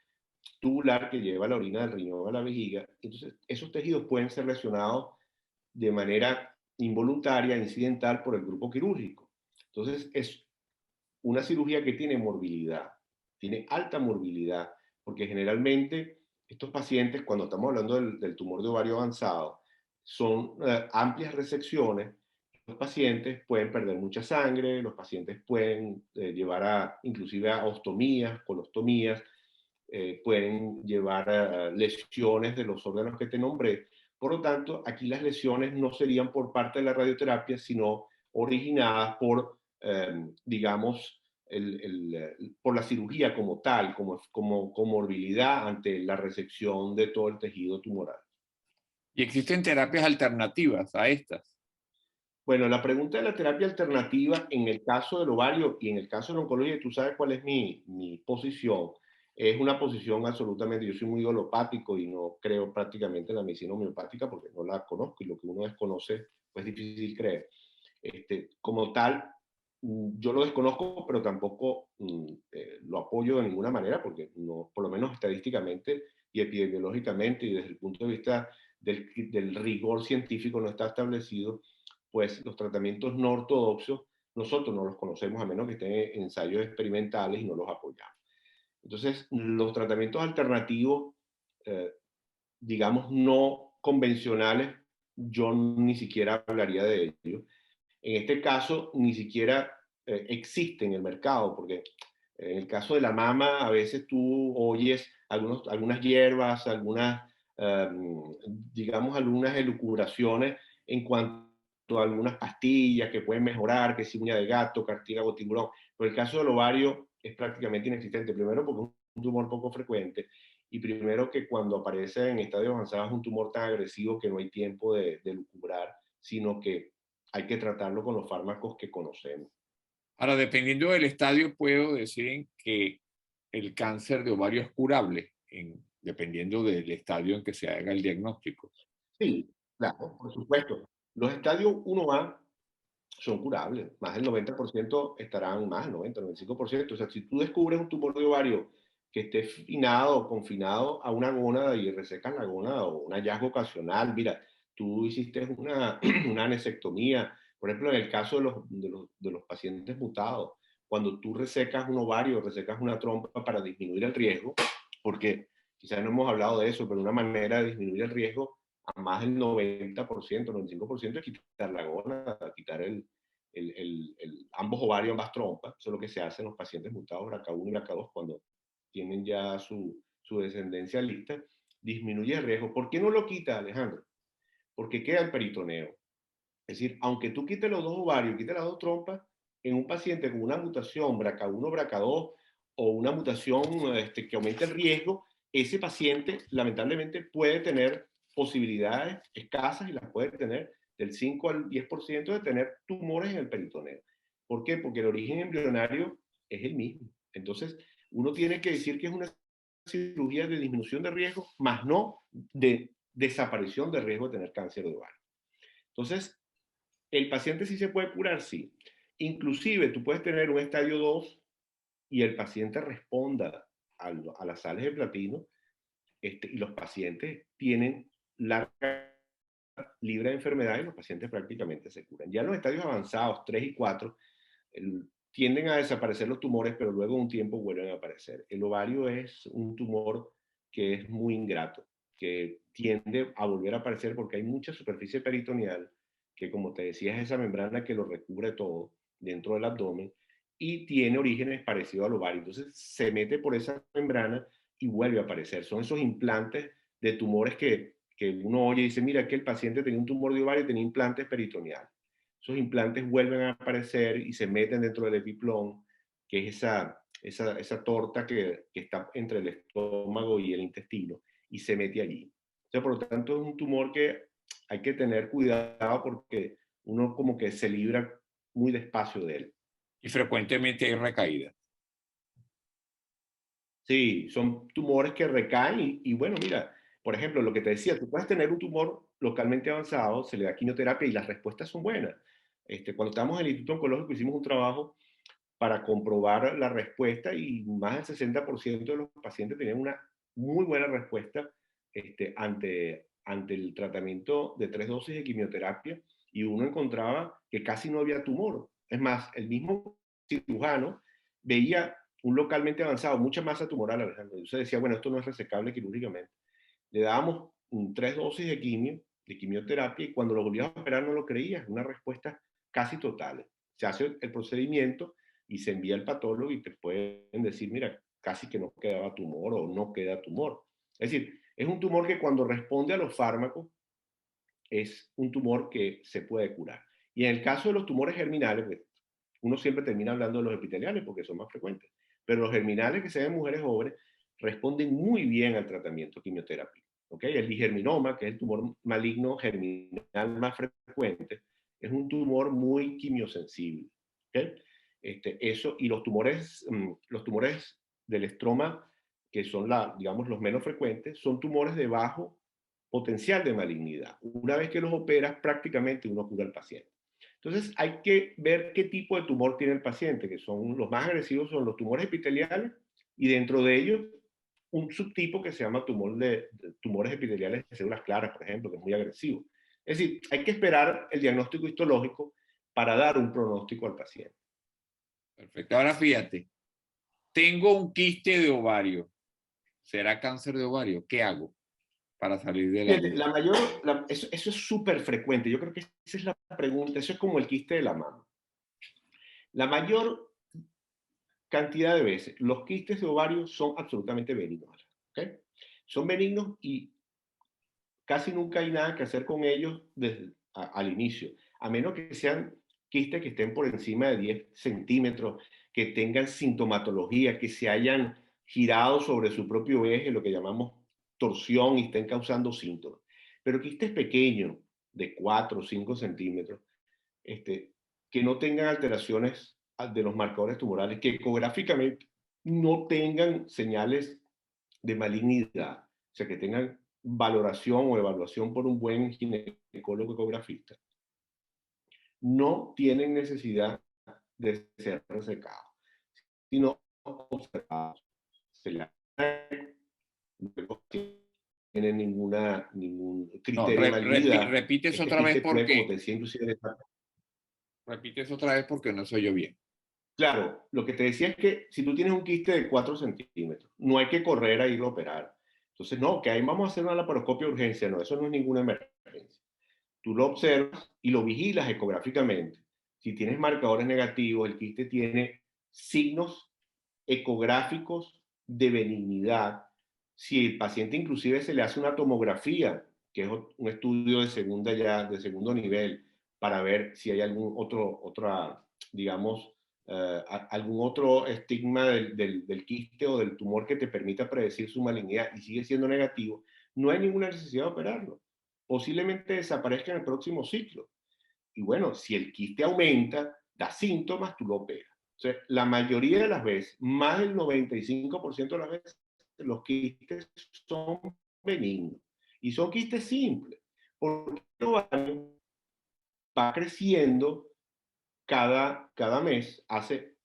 tubular que lleva la orina del riñón a la vejiga. Entonces, esos tejidos pueden ser lesionados de manera involuntaria, incidental por el grupo quirúrgico. Entonces, es una cirugía que tiene morbilidad, tiene alta morbilidad, porque generalmente estos pacientes, cuando estamos hablando del tumor de ovario avanzado, son amplias resecciones. Los pacientes pueden perder mucha sangre, los pacientes pueden llevar inclusive a ostomías, colostomías, pueden llevar a lesiones de los órganos que te nombré. Por lo tanto, aquí las lesiones no serían por parte de la radioterapia, sino originadas por, digamos, por la cirugía como tal, como comorbilidad ante la resección de todo el tejido tumoral. Y existen terapias alternativas a estas. Bueno, la pregunta de la terapia alternativa en el caso del ovario y en el caso de la oncología, tú sabes cuál es mi posición. Es una posición absolutamente, yo soy muy holopático y no creo prácticamente en la medicina homeopática porque no la conozco y lo que uno desconoce pues, es difícil creer. Como tal, yo lo desconozco, pero tampoco lo apoyo de ninguna manera porque no, por lo menos estadísticamente y epidemiológicamente y desde el punto de vista del rigor científico no está establecido, pues los tratamientos no ortodoxos nosotros no los conocemos a menos que estén en ensayos experimentales y no los apoyamos. Entonces, los tratamientos alternativos, eh, digamos, no convencionales, yo ni siquiera hablaría de ellos. En este caso, ni siquiera existe en el mercado, porque en el caso de la mama, a veces tú oyes algunas hierbas, digamos, algunas elucubraciones en cuanto a algunas pastillas que pueden mejorar, que si uña de gato, cartílago, tiburón. Pero el caso del ovario es prácticamente inexistente. Primero porque es un tumor poco frecuente y primero que cuando aparece en estadios avanzados es un tumor tan agresivo que no hay tiempo de lucubrar, sino que hay que tratarlo con los fármacos que conocemos. Ahora, dependiendo del estadio, puedo decir que el cáncer de ovario es curable, dependiendo del estadio en que se haga el diagnóstico. Sí, claro, por supuesto. Los estadios 1A son curables, más del 90% estarán, más del 90, 95%. O sea, si tú descubres un tumor de ovario que esté finado o confinado a una gónada y resecas la gónada o un hallazgo ocasional, mira, tú hiciste una, una anesectomía, por ejemplo, en el caso de los pacientes mutados, cuando tú resecas un ovario, resecas una trompa para disminuir el riesgo, porque quizás no hemos hablado de eso, pero una manera de disminuir el riesgo a más del 90%, 95% es quitar la gónada, quitar ambos ovarios, ambas trompas. Eso es lo que se hace en los pacientes mutados BRCA1 y BRCA2 cuando tienen ya su descendencia lista, disminuye el riesgo. ¿Por qué no lo quita, Alejandro? Porque queda el peritoneo. Es decir, aunque tú quites los dos ovarios, quites las dos trompas, en un paciente con una mutación BRCA1, BRCA2 o una mutación que aumente el riesgo, ese paciente lamentablemente puede tener posibilidades escasas y las puede tener del 5 al 10% de tener tumores en el peritoneo. ¿Por qué? Porque el origen embrionario es el mismo. Entonces, uno tiene que decir que es una cirugía de disminución de riesgo, más no de desaparición de riesgo de tener cáncer de ovario. Entonces, ¿el paciente sí se puede curar? Sí. Inclusive, tú puedes tener un estadio 2 y el paciente responda a las sales de platino, y los pacientes tienen larga libre de enfermedad y los pacientes prácticamente se curan. Ya en los estadios avanzados, 3 y 4, tienden a desaparecer los tumores, pero luego un tiempo vuelven a aparecer. El ovario es un tumor que es muy ingrato, que tiende a volver a aparecer porque hay mucha superficie peritoneal, que como te decía es esa membrana que lo recubre todo dentro del abdomen y tiene orígenes parecidos al ovario. Entonces se mete por esa membrana y vuelve a aparecer. Son esos implantes de tumores que uno oye y dice, mira, que el paciente tenía un tumor de ovario y tenía implantes peritoneales. Esos implantes vuelven a aparecer y se meten dentro del epiplón, que es esa torta que está entre el estómago y el intestino, y se mete allí. O sea, por lo tanto, es un tumor que hay que tener cuidado porque uno como que se libra muy despacio de él. Y frecuentemente hay recaídas. Sí, son tumores que recaen y bueno, mira, por ejemplo, lo que te decía, tú puedes tener un tumor localmente avanzado, se le da quimioterapia y las respuestas son buenas. Cuando estábamos en el Instituto Oncológico hicimos un trabajo para comprobar la respuesta y más del 60% de los pacientes tenían una muy buena respuesta ante el tratamiento de 3 dosis de quimioterapia y uno encontraba que casi no había tumor. Es más, el mismo cirujano veía un localmente avanzado, mucha masa tumoral, Alejandro. Entonces decía, bueno, esto no es resecable quirúrgicamente. Le dábamos 3 dosis de quimioterapia y cuando lo volvías a operar no lo creías, una respuesta casi total. Se hace el procedimiento y se envía al patólogo y te pueden decir, mira, casi que no quedaba tumor o no queda tumor. Es decir, es un tumor que cuando responde a los fármacos es un tumor que se puede curar. Y en el caso de los tumores germinales, pues, uno siempre termina hablando de los epiteliales porque son más frecuentes, pero los germinales que se ven en mujeres jóvenes responden muy bien al tratamiento quimioterápico. ¿Okay? El digerminoma, que es el tumor maligno germinal más frecuente, es un tumor muy quimiosensible. ¿Okay? Eso, y los tumores del estroma, que son digamos, los menos frecuentes, son tumores de bajo potencial de malignidad. Una vez que los operas, prácticamente uno cura al paciente. Entonces hay que ver qué tipo de tumor tiene el paciente, que son los más agresivos son los tumores epiteliales y dentro de ellos un subtipo que se llama tumores epiteliales de células claras, por ejemplo, que es muy agresivo. Es decir, hay que esperar el diagnóstico histológico para dar un pronóstico al paciente. Perfecto. Ahora fíjate, tengo un quiste de ovario. ¿Será cáncer de ovario? ¿Qué hago para salir de la duda? Eso es súper frecuente. Yo creo que esa es la pregunta. Eso es como el quiste de la mama. La mayor cantidad de veces, los quistes de ovario son absolutamente benignos. ¿Okay? Son benignos y casi nunca hay nada que hacer con ellos al inicio, a menos que sean quistes que estén por encima de 10 centímetros, que tengan sintomatología, que se hayan girado sobre su propio eje, lo que llamamos torsión, y estén causando síntomas. Pero quistes pequeños, de 4 o 5 centímetros, que no tengan alteraciones de los marcadores tumorales, que ecográficamente no tengan señales de malignidad, o sea, que tengan valoración o evaluación por un buen ginecólogo ecografista, no tienen necesidad de ser resecados, sino observados. Se le luego tienen ningún No, criterio de malignidad. repite eso Este otra vez quiste puede, como porque, te decía, inclusive... repite eso otra vez porque no soy yo bien. Claro, lo que te decía es que si tú tienes un quiste de 4 centímetros, no hay que correr a irlo a operar. Entonces, no, que ahí vamos a hacer una laparoscopia de urgencia. No, eso no es ninguna emergencia. Tú lo observas y lo vigilas ecográficamente. Si tienes marcadores negativos, el quiste tiene signos ecográficos de benignidad. Si el paciente inclusive se le hace una tomografía, que es un estudio de segundo nivel, para ver si hay digamos, algún otro estigma del quiste o del tumor que te permita predecir su malignidad y sigue siendo negativo, no hay ninguna necesidad de operarlo. Posiblemente desaparezca en el próximo ciclo. Y bueno, si el quiste aumenta, da síntomas, tú lo operas. O sea, la mayoría de las veces, más del 95% de las veces, los quistes son benignos. Y son quistes simples. Porque el ovario va creciendo cada mes, hace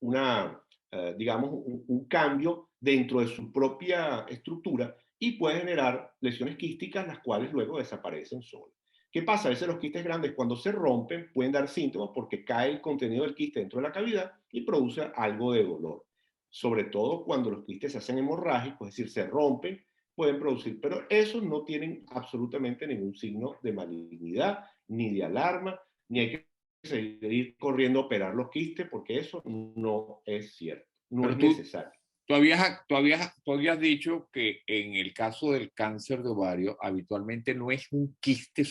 digamos, un cambio dentro de su propia estructura y puede generar lesiones quísticas, las cuales luego desaparecen solas. ¿Qué pasa? A veces los quistes grandes, cuando se rompen, pueden dar síntomas porque cae el contenido del quiste dentro de la cavidad y produce algo de dolor. Sobre todo cuando los quistes se hacen hemorrágicos, es decir, se rompen, pueden producir, pero esos no tienen absolutamente ningún signo de malignidad, ni de alarma, ni hay que seguir corriendo a operar los quistes porque eso no es cierto, no Pero es necesario. tú habías dicho que en el caso del cáncer de ovario, habitualmente no es un quiste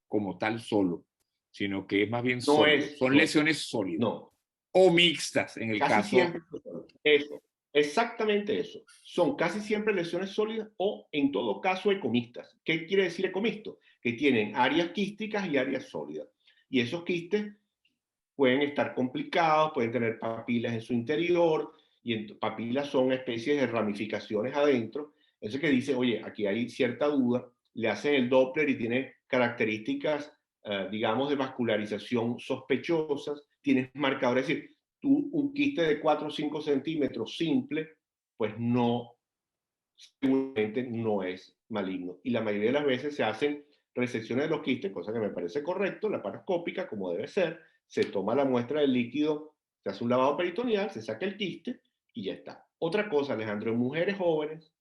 como tal solo, sino que es más bien No sólido. es Son solo, lesiones sólidas no, o mixtas en el casi caso. siempre eso, exactamente eso. Son casi siempre lesiones sólidas o en todo caso ecomistas. ¿Qué quiere decir ecomisto? Que tienen áreas quísticas y áreas sólidas. Y esos quistes pueden estar complicados, pueden tener papilas en su interior, y papilas son especies de ramificaciones adentro. Eso que dice, oye, aquí hay cierta duda, le hacen el Doppler y tiene características, digamos, de vascularización sospechosas, tienes marcadores, es decir, tú un quiste de 4 o 5 centímetros simple, pues no, seguramente no es maligno. Y la mayoría de las veces se hacen resecciones de los quistes, cosa que me parece correcto, laparoscópica, como debe ser, se toma la muestra del líquido, se hace un lavado peritoneal, se saca el quiste y ya está. Otra cosa, Alejandro, en mujeres jóvenes,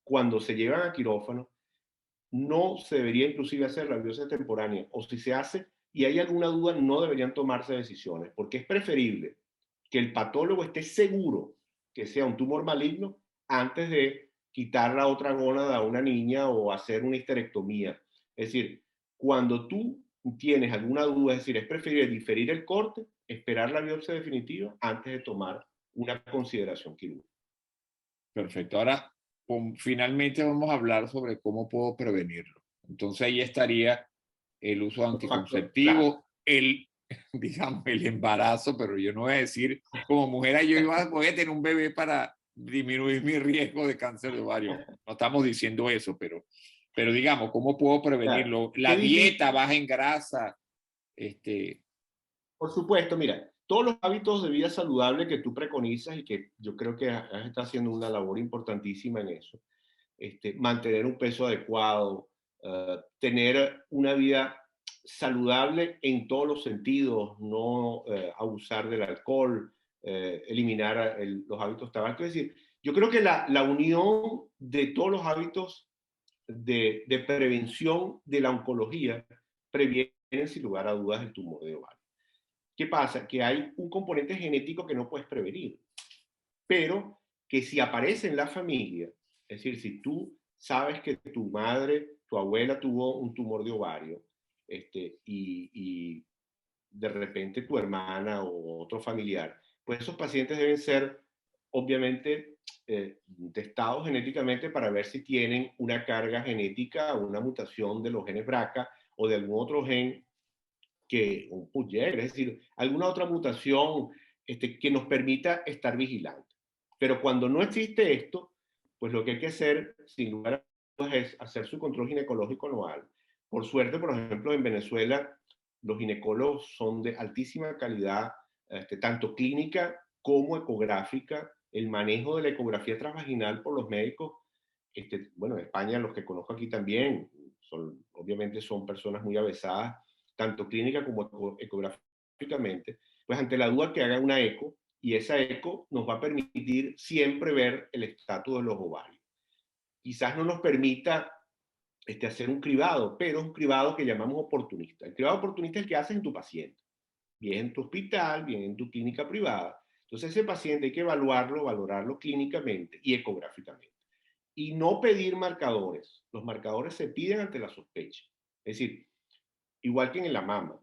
cuando se llevan a quirófano, no se debería inclusive hacer la biopsia extemporánea, o si se hace y hay alguna duda, no deberían tomarse decisiones, porque es preferible que el patólogo esté seguro que sea un tumor maligno antes de quitar la otra gónada a una niña o hacer una histerectomía. Es decir, cuando tú tienes alguna duda, es decir, es preferible diferir el corte, esperar la biopsia definitiva antes de tomar una consideración quirúrgica. Perfecto. Ahora, finalmente vamos a hablar sobre cómo puedo prevenirlo. Entonces ahí estaría el uso Un factor clave. anticonceptivo, digamos, el embarazo, pero yo no voy a decir, como mujer, voy a tener un bebé para disminuir mi riesgo de cáncer de ovario. No estamos diciendo eso, pero digamos, ¿cómo puedo Claro. prevenirlo? La ¿Qué dieta dijiste? baja en grasa, este, Por supuesto, mira, todos los hábitos de vida saludable que tú preconizas y que yo creo que estás haciendo una labor importantísima en eso. Mantener un peso adecuado, tener una vida saludable en todos los sentidos, no abusar del alcohol, eliminar los hábitos tabácicos. Es decir, yo creo que la unión de todos los hábitos de prevención de la oncología previenen sin lugar a dudas el tumor de ovario. ¿Qué pasa? Que hay un componente genético que no puedes prevenir, pero que si aparece en la familia, es decir, si tú sabes que tu madre, tu abuela tuvo un tumor de ovario, y de repente tu hermana o otro familiar, pues esos pacientes deben ser obviamente testados genéticamente para ver si tienen una carga genética o una mutación de los genes BRCA o de algún otro gen que un puyer, es decir, alguna otra mutación que nos permita estar vigilantes. Pero cuando no existe esto, pues lo que hay que hacer, sin lugar a es hacer su control ginecológico anual. Por suerte, por ejemplo, en Venezuela, los ginecólogos son de altísima calidad, tanto clínica como ecográfica. El manejo de la ecografía transvaginal por los médicos, bueno, en España, los que conozco aquí también, obviamente son personas muy avesadas, tanto clínica como ecográficamente, pues ante la duda que hagan una eco, y esa eco nos va a permitir siempre ver el estatus de los ovarios. Quizás no nos permita hacer un cribado, pero es un cribado que llamamos oportunista. El cribado oportunista es el que haces en tu paciente, bien en tu hospital, bien en tu clínica privada. Entonces ese paciente hay que evaluarlo, valorarlo clínicamente y ecográficamente. Y no pedir marcadores. Los marcadores se piden ante la sospecha. Es decir, igual que en la mama,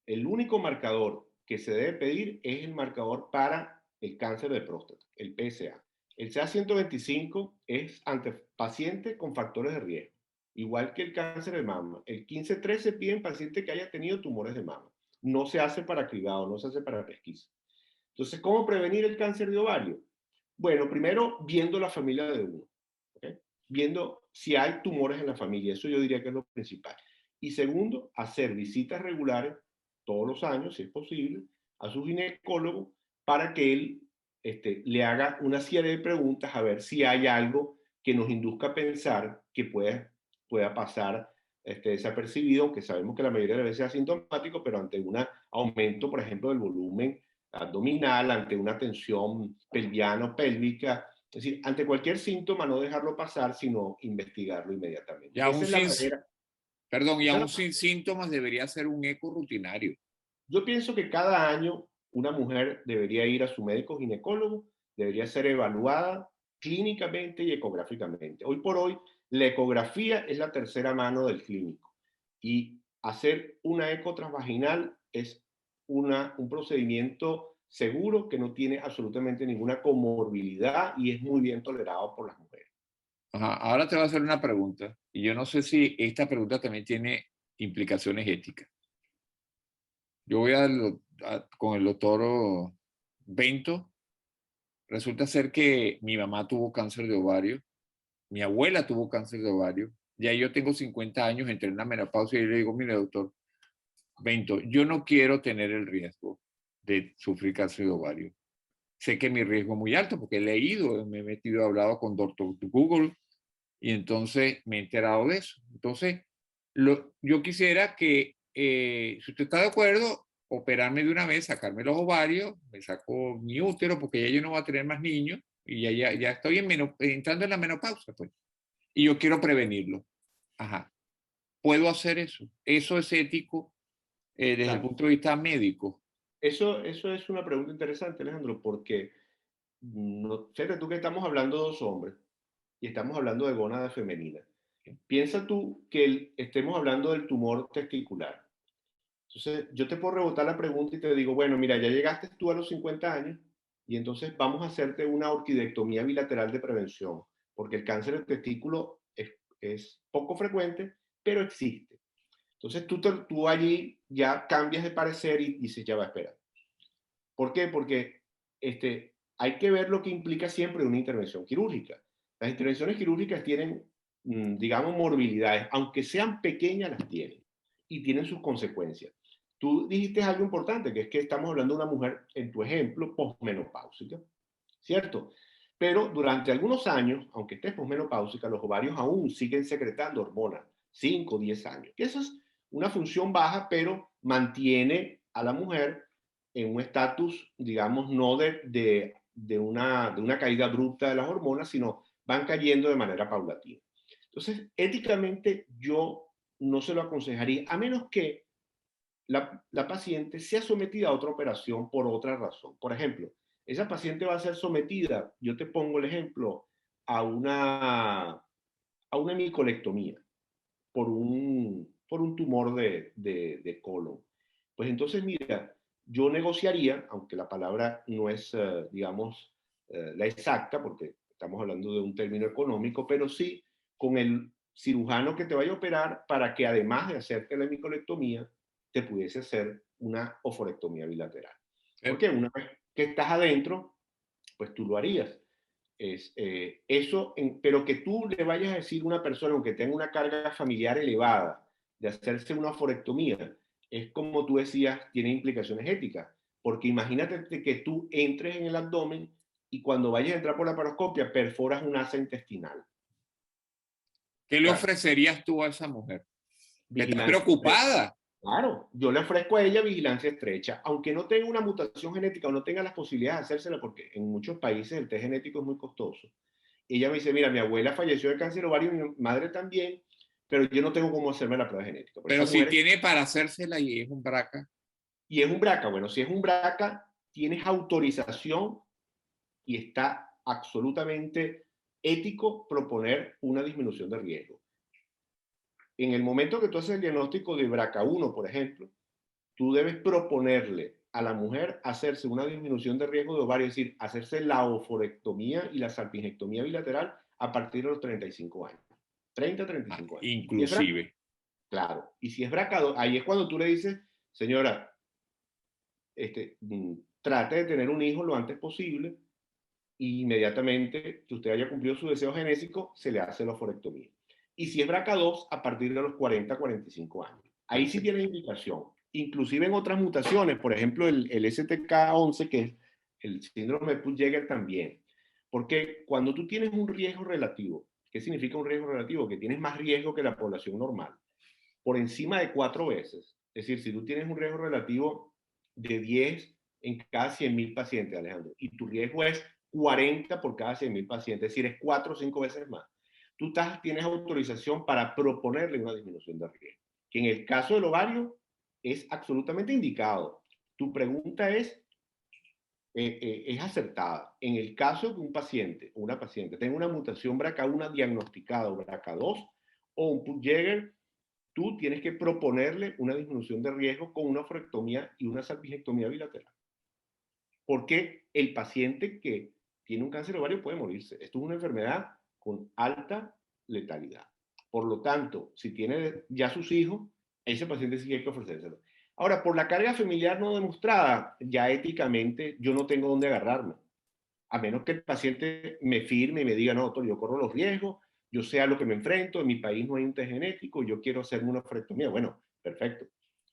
el único marcador que se debe pedir es el marcador para el cáncer de próstata, el PSA. El CA125 es ante pacientes con factores de riesgo, igual que el cáncer de mama. El 15-3 se pide en pacientes que haya tenido tumores de mama. No se hace para cribado, no se hace para pesquisa. Entonces, ¿cómo prevenir el cáncer de ovario? Bueno, primero viendo la familia de uno, ¿okay? Viendo si hay tumores en la familia, eso yo diría que es lo principal. Y segundo, hacer visitas regulares todos los años, si es posible, a su ginecólogo para que él le haga una serie de preguntas a ver si hay algo que nos induzca a pensar que pueda pasar desapercibido, aunque sabemos que la mayoría de las veces es asintomático, pero ante un aumento, por ejemplo, del volumen abdominal, ante una tensión pelviano-pélvica, es decir, ante cualquier síntoma no dejarlo pasar, sino investigarlo inmediatamente. Y aún Esa es la sin, manera. perdón, y Esa es aún la, sin síntomas debería ser un eco rutinario. yo pienso que cada año una mujer debería ir a su médico ginecólogo, debería ser evaluada clínicamente y ecográficamente. Hoy por hoy, la ecografía es la tercera mano del clínico y hacer una eco transvaginal es un procedimiento seguro que no tiene absolutamente ninguna comorbilidad y es muy bien tolerado por las mujeres. Ajá, ahora te voy a hacer una pregunta, y yo no sé si esta pregunta también tiene implicaciones éticas. Yo voy con el doctor Bento. Resulta ser que mi mamá tuvo cáncer de ovario, mi abuela tuvo cáncer de ovario, ya yo tengo 50 años, entré en la menopausia y le digo, mire doctor Bento, yo no quiero tener el riesgo de sufrir cáncer de ovario. Sé que mi riesgo es muy alto porque he leído, me he metido, he hablado con doctor Google y entonces me he enterado de eso. Entonces, yo quisiera que, si usted está de acuerdo, operarme de una vez, sacarme los ovarios, me saco mi útero porque ya yo no voy a tener más niños y ya estoy entrando en la menopausia, pues. Y yo quiero prevenirlo. Ajá. ¿Puedo hacer eso? ¿Eso es ético desde el Claro, punto de vista médico? eso es una pregunta interesante, Alejandro, porque no, fíjate tú que estamos hablando de dos hombres y estamos hablando de gónada femenina. Piensa tú que estemos hablando del tumor testicular. Entonces, yo te puedo rebotar la pregunta y te digo, bueno, mira, ya llegaste tú a los 50 años y entonces vamos a hacerte una orquidectomía bilateral de prevención, porque el cáncer del testículo es poco frecuente, pero existe. Entonces, tú allí ya cambias de parecer y dices, ya va a esperar. ¿Por qué? Porque hay que ver lo que implica siempre una intervención quirúrgica. Las intervenciones quirúrgicas tienen, digamos, morbilidades, aunque sean pequeñas, las tienen y tienen sus consecuencias. Tú dijiste algo importante, que es que estamos hablando de una mujer, en tu ejemplo, posmenopáusica, ¿cierto? Pero durante algunos años, aunque estés posmenopáusica, los ovarios aún siguen secretando hormonas, 5 o 10 años. Que eso es una función baja, pero mantiene a la mujer en un estatus, digamos, no de una caída abrupta de las hormonas, sino van cayendo de manera paulatina. Entonces, éticamente yo no se lo aconsejaría, a menos que la paciente sea sometida a otra operación por otra razón. Por ejemplo, esa paciente va a ser sometida, yo te pongo el ejemplo, a una micolectomía por un tumor de colon. Pues entonces, mira, yo negociaría, aunque la palabra no es, digamos, la exacta, porque estamos hablando de un término económico, pero sí con el cirujano que te vaya a operar para que además de hacerte la micolectomía, te pudiese hacer una oforectomía bilateral. Eh, Porque una vez que estás adentro, pues tú lo harías. Pero que tú le vayas a decir a una persona, aunque tenga una carga familiar elevada, de hacerse una oforectomía, es como tú decías, tiene implicaciones éticas. Porque imagínate que tú entres en el abdomen y cuando vayas a entrar por la laparoscopia perforas un asa intestinal. ¿Qué le ofrecerías tú a esa mujer? Que está Vigilancia preocupada. Claro, yo le ofrezco a ella vigilancia estrecha, aunque no tenga una mutación genética o no tenga las posibilidades de hacérsela, porque en muchos países el test genético es muy costoso. Ella me dice, mira, mi abuela falleció de cáncer ovario, mi madre también, pero yo no tengo cómo hacerme la prueba genética. Pero si tiene para hacérsela y es un BRCA. Y es un BRCA. Bueno, si es un BRCA, tienes autorización y está absolutamente ético proponer una disminución de riesgo. En el momento que tú haces el diagnóstico de BRCA1, por ejemplo, tú debes proponerle a la mujer hacerse una disminución de riesgo de ovario, es decir, hacerse la oforectomía y la salpingectomía bilateral a partir de los 35 años. 30, 35 años. Inclusive. Claro. Y si es BRCA2, ahí es cuando tú le dices, señora, trate de tener un hijo lo antes posible y inmediatamente que usted haya cumplido su deseo genético, se le hace la oforectomía. Y si es BRCA2, a partir de los 40, 45 años. Ahí sí tiene indicación. Inclusive en otras mutaciones, por ejemplo, el STK11, que es el síndrome de Peutz-Jeghers también. Porque cuando tú tienes un riesgo relativo, ¿qué significa un riesgo relativo? Que tienes más riesgo que la población normal, por encima de 4 veces. Es decir, si tú tienes un riesgo relativo de 10 en cada 100.000 pacientes, Alejandro, y tu riesgo es 40 por cada 100.000 pacientes, es decir, es 4 o 5 veces más, tú tienes autorización para proponerle una disminución de riesgo, que en el caso del ovario es absolutamente indicado. Tu pregunta es acertada. En el caso de que un paciente o una paciente tenga una mutación BRCA1 diagnosticada o BRCA2 o un Peutz-Jeghers, tú tienes que proponerle una disminución de riesgo con una oforectomía y una salpingectomía bilateral. Porque el paciente que tiene un cáncer ovario puede morirse. Esto es una enfermedad con alta letalidad. Por lo tanto, si tiene ya sus hijos, ese paciente sí hay que ofrecérselo. Ahora, por la carga familiar no demostrada, ya éticamente yo no tengo dónde agarrarme. A menos que el paciente me firme y me diga, no, doctor, yo corro los riesgos, yo sé a lo que me enfrento, en mi país no hay un test genético, yo quiero hacerme una oforectomía. Bueno, perfecto.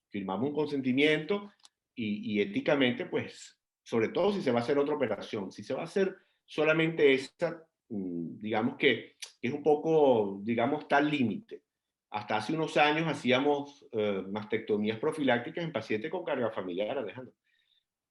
Firmamos un consentimiento y éticamente, pues, sobre todo si se va a hacer otra operación. Si se va a hacer solamente esta, digamos que es un poco, digamos, tal límite. Hasta hace unos años hacíamos mastectomías profilácticas en pacientes con carga familiar, Alejandro.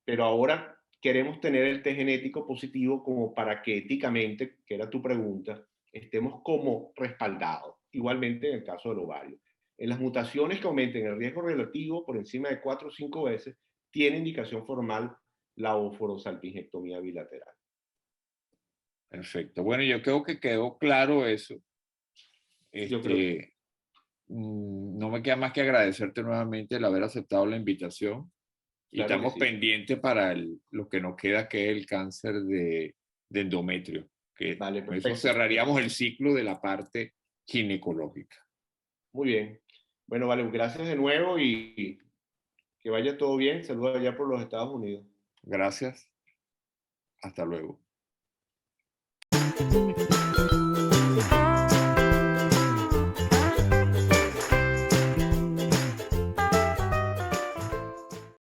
Pero ahora queremos tener el test genético positivo como para que éticamente, que era tu pregunta, estemos como respaldados. Igualmente en el caso del ovario. En las mutaciones que aumenten el riesgo relativo por encima de 4 o 5 veces, tiene indicación formal la oforosalpingectomía bilateral. Perfecto. Bueno, yo creo que quedó claro eso. Yo creo que No me queda más que agradecerte nuevamente el haber aceptado la invitación. Y claro que estamos sí. pendientes para lo que nos queda, que es el cáncer de endometrio. Que Vale, con eso perfecto. cerraríamos el ciclo de la parte ginecológica. Muy bien. Bueno, vale, gracias de nuevo y que vaya todo bien. Saludos allá por los Estados Unidos. Gracias. Hasta luego.